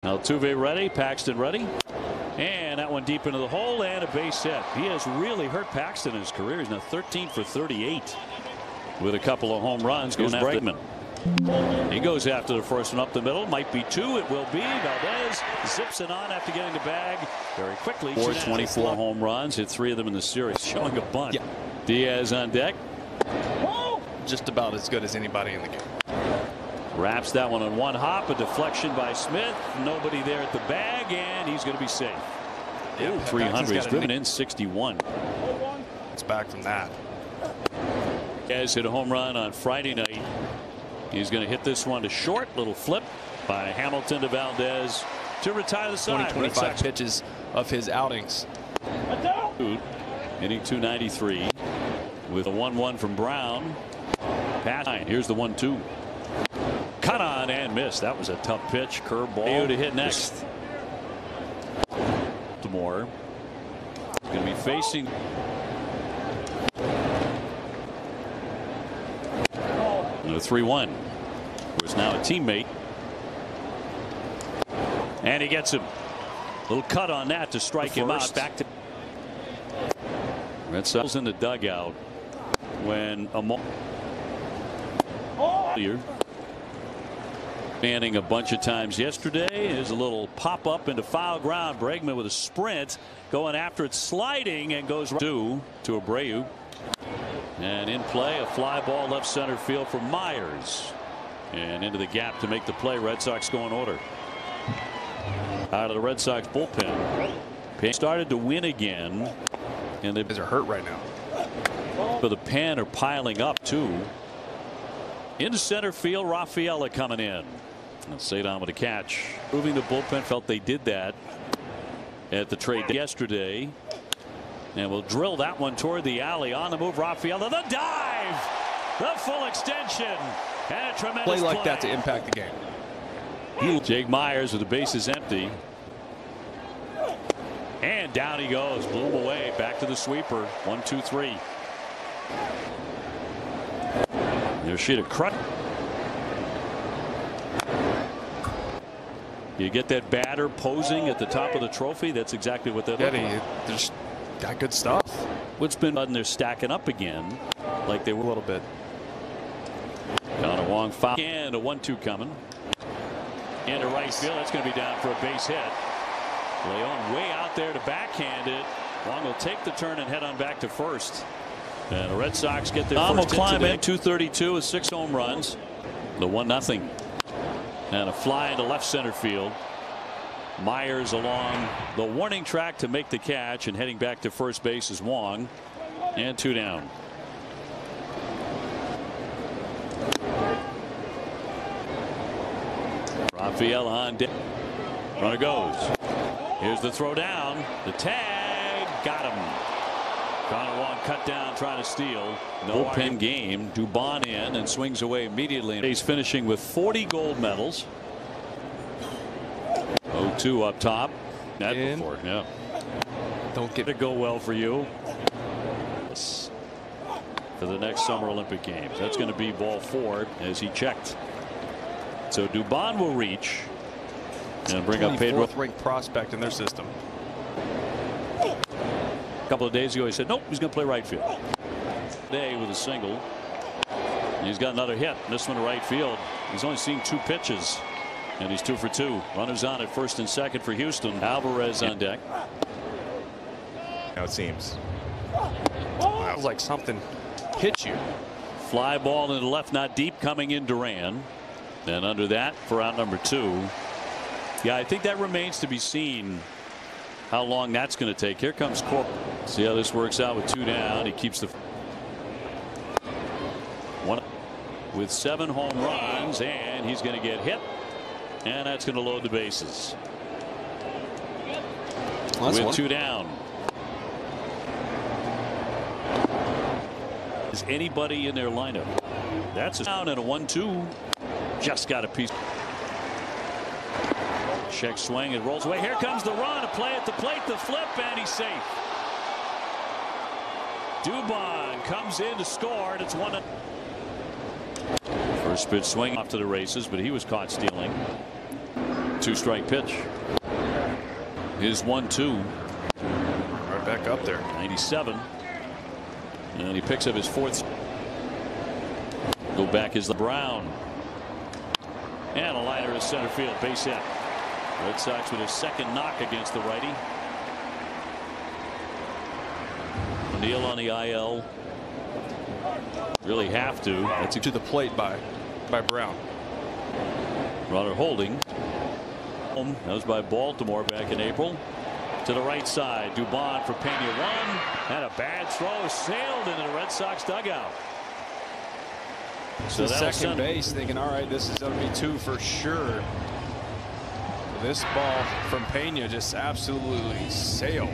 Altuve ready, Paxton ready, and that one deep into the hole and a base hit. He has really hurt Paxton in his career. He's now 13 for 38 with a couple of home runs. Goes Bregman. He goes after the first one up the middle. Might be two. It will be. Valdez zips it on after getting the bag very quickly. 24 home runs. Hit 3 of them in the series. Showing a bunt. Yeah. Diaz on deck. Just about as good as anybody in the game. Wraps that one on one hop. A deflection by Smith. Nobody there at the bag, and he's going to be safe. Yeah, 300. He's driven in 61. It's back from that. Diaz hit a home run on Friday night. He's going to hit this one to short. Little flip by Hamilton to Valdez to retire the side. 25 pitches of his outings. Hitting 293 with a 1-1 from Brown. Pass. Here's the 1-2. Cut on and missed. That was a tough pitch. Curveball to hit next. Baltimore going to be facing. The 3-1. Who's now a teammate. And he gets him. Little cut on that to strike him out. Back to Red Sox in the dugout when standing a bunch of times yesterday. There's a little pop up into foul ground. Bregman with a sprint going after it, sliding, and goes to Abreu. And in play, a fly ball left center field for Myers. And into the gap to make the play. Red Sox go in order. Out of the Red Sox bullpen. Started to win again. And they are hurt right now. But the pen are piling up too. Into center field, Rafaela coming in. And Sadon with a catch. Moving the bullpen, felt they did that at the trade yesterday. And we'll drill that one toward the alley. On the move, Rafaela. The dive! The full extension. And a tremendous play like that to impact the game. Jake Myers with the bases empty. And down he goes. Blew him away. Back to the sweeper. 1-2-3. Yoshida crutch. You get that batter posing at the top of the trophy. That's exactly what they're looking at. They just got good stuff. What's been done? They're stacking up again, like they were a little bit. On a long foul. And a 1-2 coming. Into right field. That's going to be down for a base hit. Leon way out there to backhand it. Long will take the turn and head on back to first. And the Red Sox get their first climb in. 232 with 6 home runs. The 1-0. And a fly into left center field. Myers along the warning track to make the catch, and heading back to first base is Wong. And 2 down. Rafaela on deck. Runner goes. Here's the throw down. The tag. Got him. Connor Wong cut down trying to steal. No bullpen game. Dubon in and swings away immediately. He's finishing with 40 gold medals. 0-2 up top. That before. Yeah. Don't get it go well for you. For the next Summer Olympic Games. That's going to be ball 4 as he checked. So Dubon will reach and bring up Pedro. 24th ranked prospect in their system. A couple of days ago he said nope, he's going to play right field. Today with a single. He's got another hit. This one to right field. He's only seen 2 pitches and he's 2 for 2. Runners on at first and second for Houston. Alvarez on deck. Now it seems. That was like something hit you. Fly ball into the left, not deep, coming in Duran. And under that for out number 2. Yeah, I think that remains to be seen how long that's going to take. Here comes Corp. See how this works out with 2 down. He keeps the one with 7 home runs, and he's going to get hit, and that's going to load the bases with 2 down. Is anybody in their lineup? That's a down and a 1-2. Just got a piece. Check swing. It rolls away. Here comes the run. A play at the plate. The flip, and he's safe. Dubon comes in to score, and it's 1. First pitch swing off to the races, but he was caught stealing. 2-strike pitch. His 1-2. Right back up there. 97. And he picks up his 4th. Go back is Brown. And a liner to center field. Base hit. Red Sox with a 2nd knock against the righty. O'Neill on the IL. Really have to. That's to the plate by Brown. Runner holding. That was by Baltimore back in April. To the right side. Dubon for Pena 1. Had a bad throw. Sailed into the Red Sox dugout. So second base thinking, all right, this is going to be 2 for sure. This ball from Pena just absolutely sailed.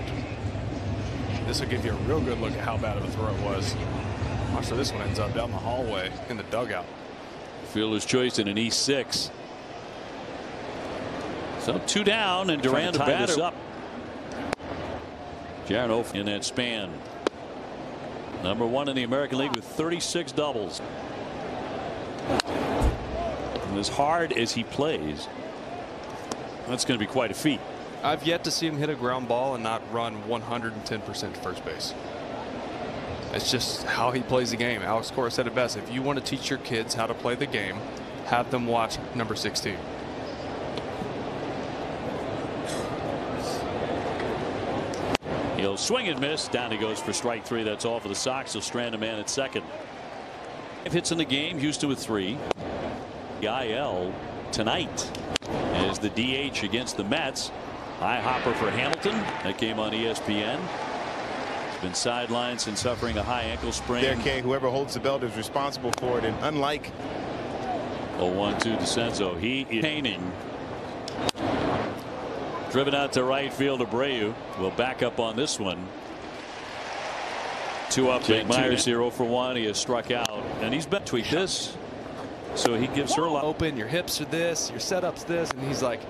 This will give you a real good look at how bad of a throw it was. Watch where this one ends up down the hallway in the dugout. Fielder's choice in an E6. So 2 down, and Duran to bat this up. Jarno in that span. #1 in the American League with 36 doubles. And as hard as he plays, that's going to be quite a feat. I've yet to see him hit a ground ball and not run 110% to first base. It's just how he plays the game. Alex Cora said it best. If you want to teach your kids how to play the game, have them watch number 16. He'll swing and miss. Down he goes for strike 3. That's all for the Sox. He'll strand a man at second. 5 hits in the game. Houston with 3. The IL tonight is the DH against the Mets. High hopper for Hamilton. That game on ESPN. He's been sidelined since suffering a high ankle sprain. There, Kay, whoever holds the belt is responsible for it. And unlike 0-1-2 DeCenzo, he is painting. Driven out to right field. Abreu will back up on this one. 2 up. Jake Myers 0 for 1. He has struck out, and he's been tweaked this. So he gives her a lot. Open, your hips are this, your setup's this, and he's like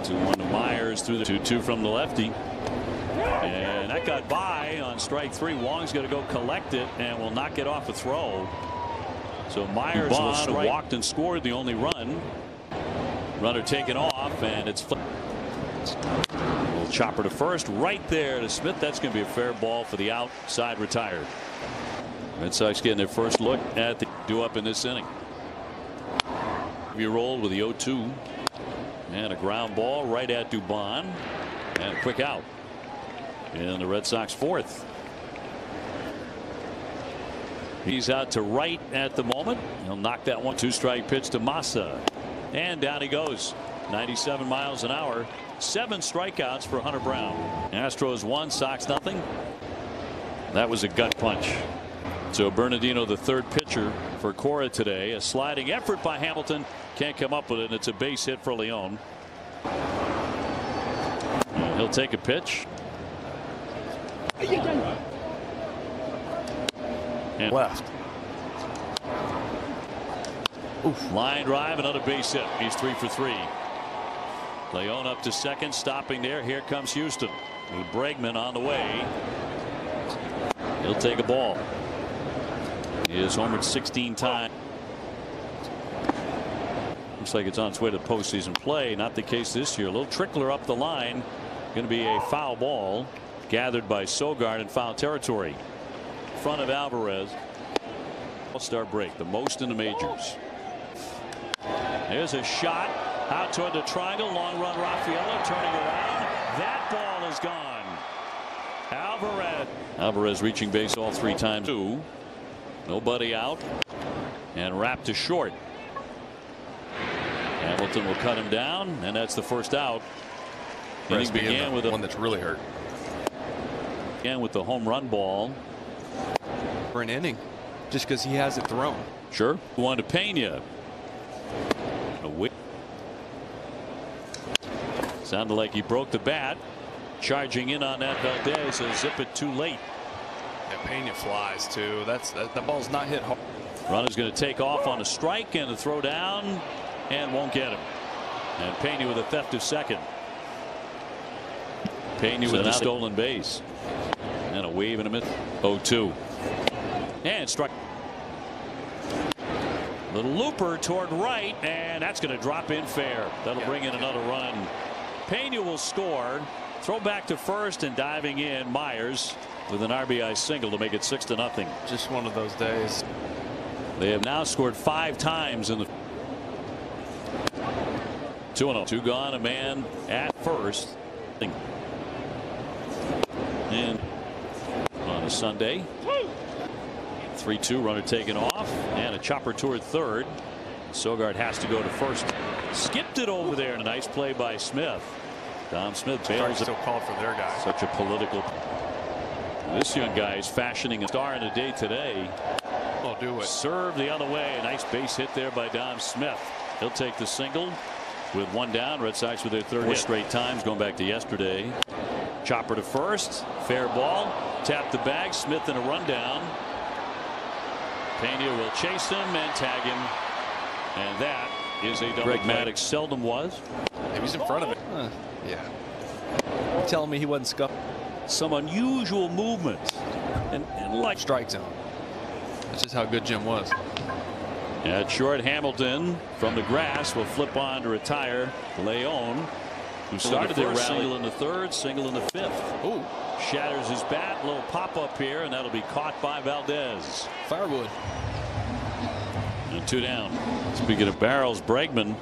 2-1 to Myers through the 2-2 from the lefty. And that got by on strike 3. Wong's going to go collect it and will not get off a throw. So Myers walked and scored the only run. Runner taken off, and it's a little chopper to first right there to Smith. That's going to be a fair ball for the outside retired. Red Sox getting their first look at the due up in this inning. You rolled with the 0-2 and a ground ball right at Dubon and a quick out. And the Red Sox 4th. He's out to right at the moment. He'll knock that 1-2-strike pitch to Massa. And down he goes. 97 miles an hour. 7 strikeouts for Hunter Brown. Astros 1, Sox nothing. That was a gut punch. So Bernardino, the 3rd pitcher for Cora today. A sliding effort by Hamilton. Can't come up with it. And it's a base hit for Leon. And he'll take a pitch. And left. Oof. Line drive, another base hit. He's 3 for 3. Leon up to second, stopping there. Here comes Houston with Bregman on the way. He'll take a ball. He has homered 16 times. Looks like it's on its way to postseason play. Not the case this year. A little trickler up the line. Going to be a foul ball gathered by Sogard in foul territory. In front of Alvarez. All-star break, the most in the majors. There's a shot out toward the triangle. Long run. Raffaello turning around. That ball is gone. Alvarez reaching base all 3 times. 2. Nobody out. And wrapped to short. Hamilton will cut him down, and that's the first out. Inning began with one that's really hurt. Began with the home run ball. For an inning, just because he has it thrown. Sure. One to Pena. Sounded like he broke the bat. Charging in on that Valdez, so zip it too late. Yeah, Pena flies too. The ball's not hit hard. Runner's going to take off on a strike and a throw down and won't get him. And Pena with a theft of second. Pena with a stolen base. And a wave in a minute. 0-2. And strike. Little looper toward right, and that's going to drop in fair. That'll bring in another run. Pena will score. Throw back to first, and diving in Myers with an RBI single to make it 6-0. Just one of those days. They have now scored 5 times in the 2-0. 2 gone, a man at first. And on a Sunday, 3-2 runner taken off, and a chopper toward third. Sogard has to go to first. Skipped it over there, and a nice play by Smith. Dom Smith bails. Still called for their guy. Such a political. This young guy is fashioning a star in the day today. Will do it. Serve the other way. A nice base hit there by Dom Smith. He'll take the single with 1 down. Red Sox with their 3rd hit. Straight times going back to yesterday. Chopper to first. Fair ball. Tap the bag. Smith in a rundown. Pena will chase him and tag him. And that is a double. Greg Maddox seldom was. He was in front of it. Yeah. You're telling me he wasn't scuffed? Some unusual movement. And like strike zone. That's just how good Jim was. At short, Hamilton from the grass will flip on to retire. Leon, who started their rally. Single in the 3rd, single in the 5th. Ooh. Shatters his bat. Little pop up here, and that'll be caught by Valdez. Firewood. And 2 down. Speaking of barrels, Bregman.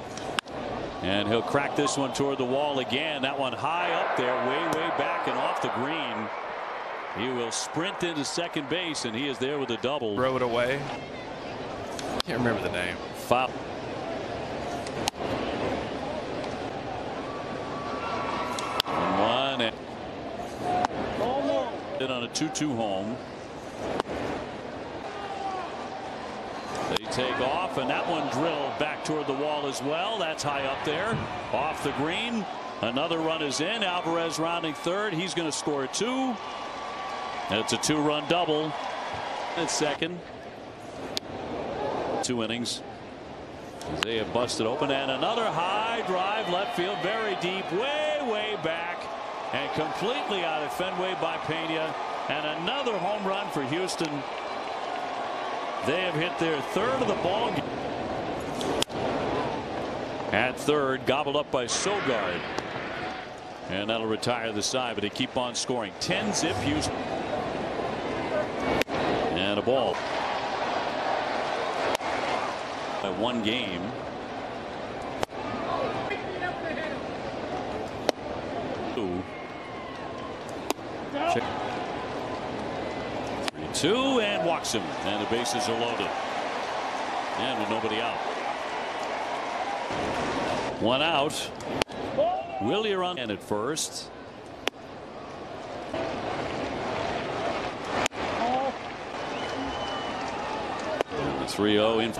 And he'll crack this one toward the wall again. That one high up there, way back and off the green. He will sprint into second base, and he is there with a double. Throw it away. Can't remember the name. Foul. One and on a 2-2 home. They take off, and that one drilled back toward the wall as well. That's high up there, off the green. Another run is in. Alvarez rounding third. He's going to score 2. It's a 2-run double at second. 2 innings. They have busted open, and another high drive left field, very deep, way back, and completely out of Fenway by Pena. And another home run for Houston. They have hit their 3rd of the ball game. At third, gobbled up by Sogard. And that'll retire the side, but they keep on scoring. 10-zip Houston. And a ball. By 1 game. Check. 3-2 and walks him, and the bases are loaded, and with nobody out. 1 out. Willie run and at first. And the 3-0 in.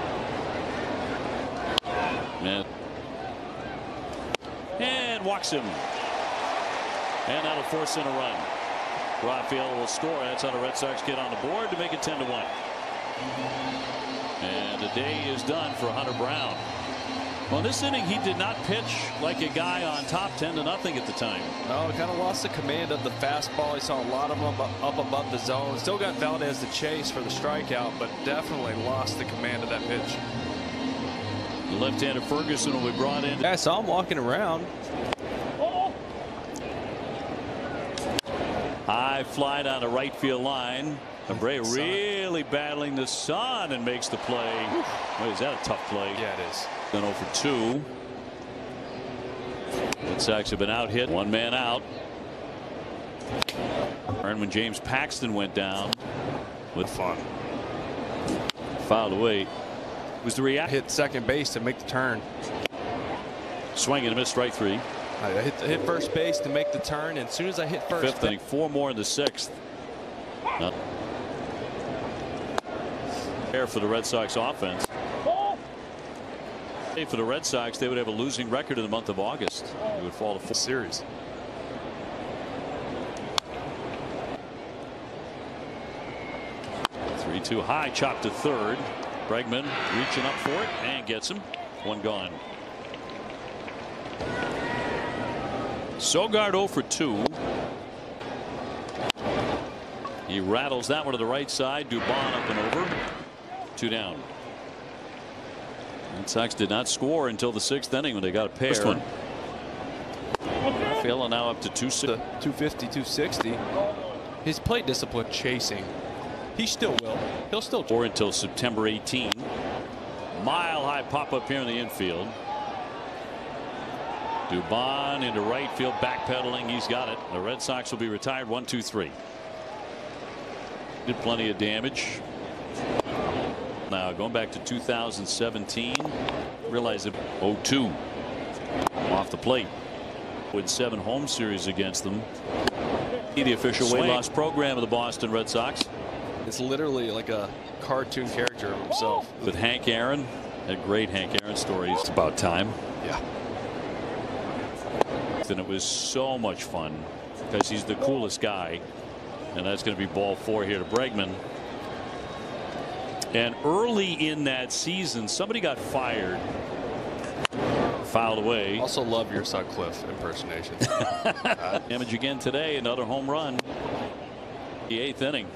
And walks him, and that'll force in a run. Rafael will score. That's how the Red Sox get on the board to make it 10-1. And the day is done for Hunter Brown. Well, in this inning, he did not pitch like a guy on top 10-0 at the time. No, kind of lost the command of the fastball. He saw a lot of them up above the zone. Still got Valdez to chase for the strikeout, but definitely lost the command of that pitch. The left-hander Ferguson will be brought in. Yeah, I saw him walking around. High fly down the right field line. Abreu really battling the sun and makes the play. Boy, is that a tough play? Yeah, it is. Then 0 for 2. Red Sox have been out hit. 1 man out. And when James Paxton went down with fun. Fouled away. It was the reaction. Hit second base to make the turn. Swing and a miss, strike 3. I hit first base to make the turn, and as soon as I hit first. 5th inning, 4 more in the 6th. There for the Red Sox offense. For the Red Sox, they would have a losing record in the month of August. It would fall to 4 series. Too high, chop to third. Bregman reaching up for it and gets him. 1 gone. Sogard 0 for 2. He rattles that one to the right side. Dubon up and over. 2 down. Red Sox did not score until the 6th inning when they got a pair. First one. Rafaela now up to 250, 260. His plate discipline chasing. He still will. He'll still. Or until September 18. Mile high pop up here in the infield. Dubon into right field, backpedaling. He's got it. The Red Sox will be retired. 1-2-3. Did plenty of damage. Now going back to 2017. Realize it 0-2 off the plate. With 7 home series against them. The official weight loss program of the Boston Red Sox. It's literally like a cartoon character of himself. With Hank Aaron. That great Hank Aaron story. It's about time. Yeah. And it was so much fun because he's the coolest guy. And that's going to be ball 4 here to Bregman. And early in that season, somebody got fired. Fouled away. Also love your Sutcliffe impersonation. Damage again today. Another home run. The 8th inning.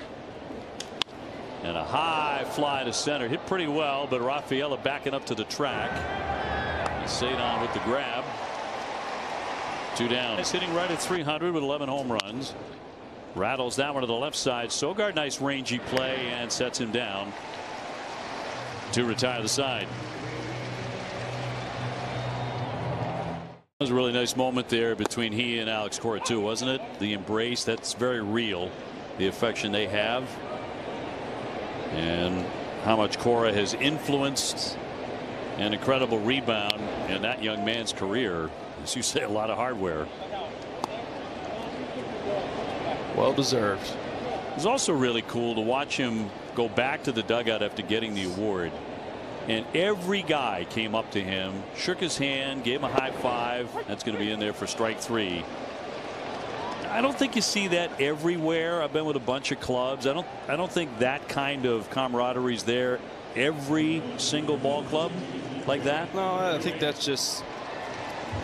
And a high fly to center. Hit pretty well, but Rafaela backing up to the track. Sadon with the grab. 2 down. He's hitting right at 300 with 11 home runs. Rattles that one to the left side. Sogard, nice rangy play and sets him down to retire the side. That was a really nice moment there between he and Alex Cora too, wasn't it? The embrace, that's very real. The affection they have. And how much Cora has influenced an incredible rebound in that young man's career. As you say, a lot of hardware. Well deserved. It was also really cool to watch him go back to the dugout after getting the award. And every guy came up to him, shook his hand, gave him a high five. That's going to be in there for strike 3. I don't think you see that everywhere. I've been with a bunch of clubs. I don't think that kind of camaraderie is there every single ball club like that. No, I think that's just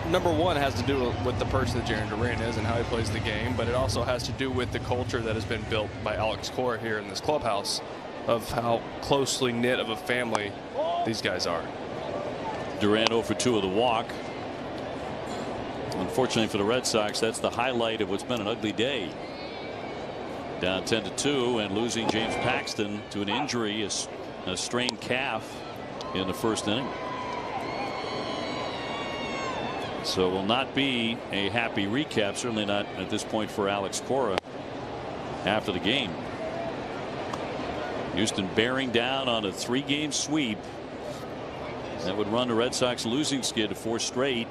number one has to do with the person that Jarren Duran is and how he plays the game, but it also has to do with the culture that has been built by Alex Cora here in this clubhouse of how closely knit of a family these guys are. Duran 0 for 2 of the walk. Unfortunately for the Red Sox, that's the highlight of what's been an ugly day. Down 10-2 and losing James Paxton to an injury, a strained calf in the 1st inning. So will not be a happy recap, certainly not at this point for Alex Cora after the game. Houston bearing down on a 3-game sweep that would run the Red Sox losing skid to 4 straight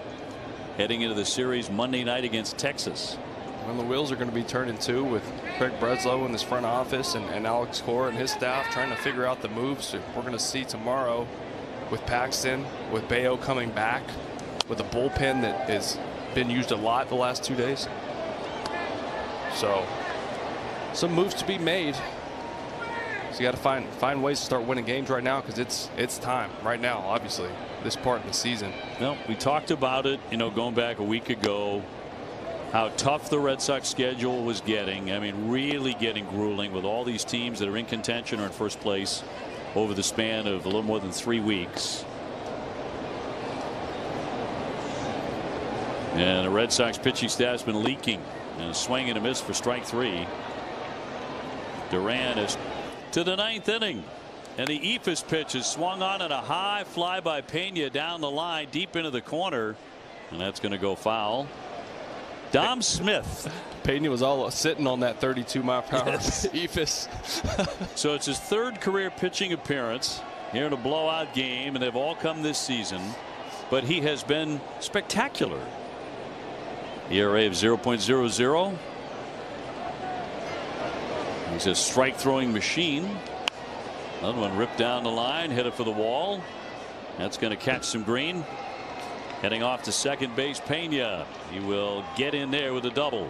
heading into the series Monday night against Texas. And the wheels are going to be turning too with Craig Breslow in his front office and Alex Cora and his staff trying to figure out the moves we're going to see tomorrow with Paxton, with Bayo coming back, with a bullpen that has been used a lot the last 2 days. So some moves to be made. So you got to find ways to start winning games right now because it's time right now, obviously, this part of the season. Well, we talked about it, going back a week ago, how tough the Red Sox schedule was getting. I mean, really getting grueling with all these teams that are in contention or in first place over the span of a little more than 3 weeks. And the Red Sox pitching staff's been leaking, and a swing and a miss for strike 3. Duran is to the 9th inning, and the Ephus pitch is swung on and a high fly by Pena down the line deep into the corner, and that's going to go foul. Dom Smith. Pena was all sitting on that 32-mile-per-hour Ephus. So it's his 3rd career pitching appearance here in a blowout game, and they've all come this season, but he has been spectacular. ERA of 0.00. He's a strike throwing machine. Another one ripped down the line, hit it for the wall. That's going to catch some green. Heading off to second base, Pena. He will get in there with a double.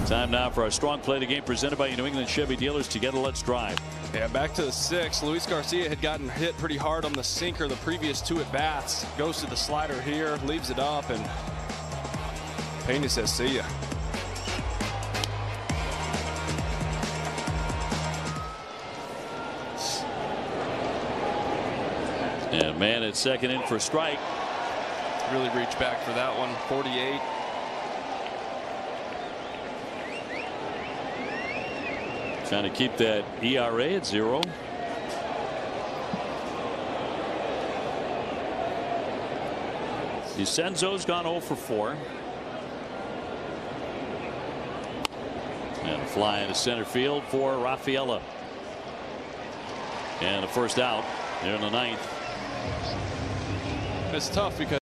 Time now for our strong play of the game presented by your New England Chevy dealers. Together, let's drive. Yeah, back to the 6th. Luis Garcia had gotten hit pretty hard on the sinker the previous 2 at bats. Goes to the slider here, leaves it up, and Pena says, see ya. And man at second in for strike. Really reached back for that one. 48. Trying to keep that ERA at 0. DiCenzo's gone 0 for 4. And a fly into center field for Rafaela. And a first out there in the 9th. It's tough because